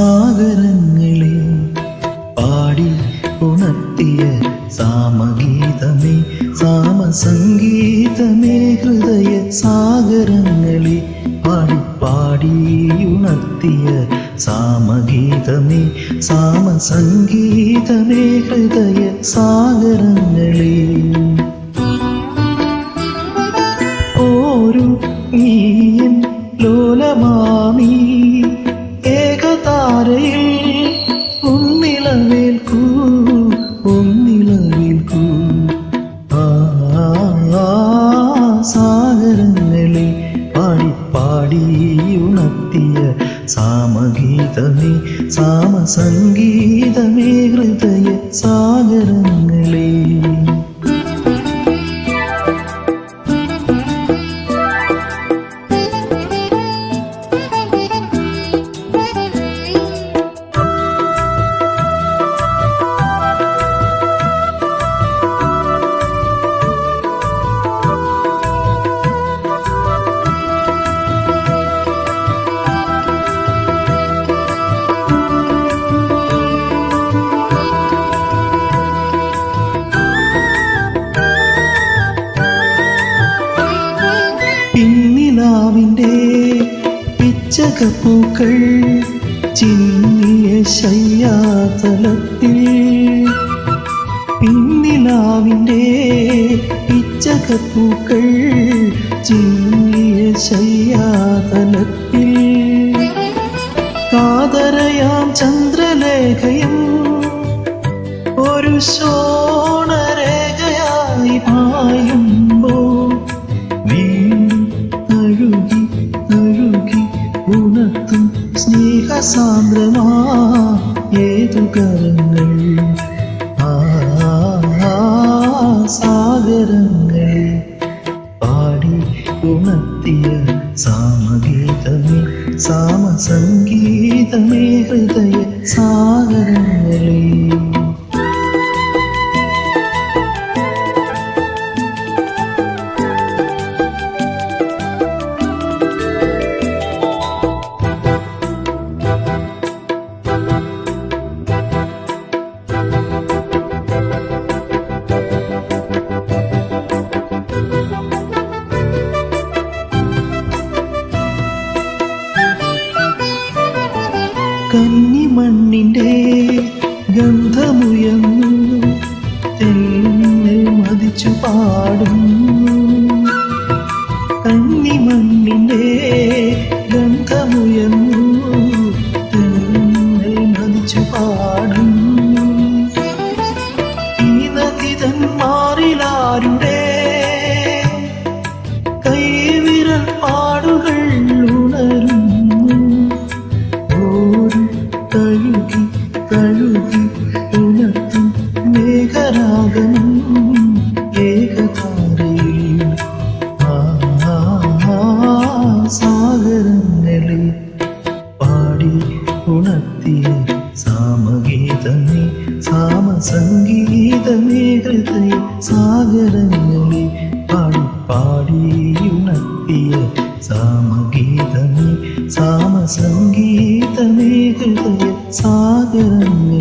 സാഗരങ്ങളെ പാടി ഉണർത്തിയ സാമഗീതമേ സാമസംഗീതമേ ഹൃദയ സാഗരങ്ങളെ പാടി പാടി ഉണർത്തിയ സാമഗീതമേ സാമസംഗീതമേ ഹൃദയ സാഗരങ്ങളെ ഓരു നീയൻ ലോലമാമീ ഏകതാരയിൽ ഒന്നിളവേൽക്കൂ ഒന്നിളവേൽക്കൂ സാഗരങ്ങളെ പാടി പാടി ഉണർത്തിയ സാമഗീതമേ സാമസംഗീതമേ ഹൃദയ സാഗരങ്ങളെ പിന്നിലാവിൻ്റെ പിച്ചകപ്പൂക്കൾ ചിന്നിയ ശയ്യാതലത്തിൽ പിന്നിലാവിൻ്റെ പിച്ചകപ്പൂക്കൾ ചിന്നിയ ശയ്യാതലത്തിൽ കാതരയാം ചന്ദ്രലേഖയും ഒരു ശോണരേഖയായി പായുമ്പോൾ ഉണർത്തും സ്നേഹസാന്ദ്രമാ ഏതു കരങ്ങൾ സാഗരങ്ങൾ പാടി ഉണർത്തിയ സാമഗീതമേ സാമസംഗീതമേ ഹൃദയ സാഗരങ്ങളെ കന്നിമണ്ണിൻ്റെ ഗന്ധമുയർന്നു തെന്നൽ മതിച്ചു പാടുന്നു കന്നിമണ്ണിൻ്റെ ഗന്ധമുയർന്നു തെന്നൽ മതിച്ചു പാടുന്നു ഈ നദിതൻ മാറിലാരുടെ കൈവിരൽ പാടുകൾ ഉണരുന്നു തഴുകി തഴുകി ഉണർത്തും മേഘരാഗം ഏകതാരയിൽ സാഗരങ്ങളെ പാടി ഉണർത്തിയ സാമഗീതമേ സാമസംഗീതമേ ഹൃദയ സാഗരങ്ങളെ പാടി പാടി ഉണർത്തിയ സാമഗീതമേ സാമസംഗീതമേ ഹൃദയ സാഗരങ്ങളെ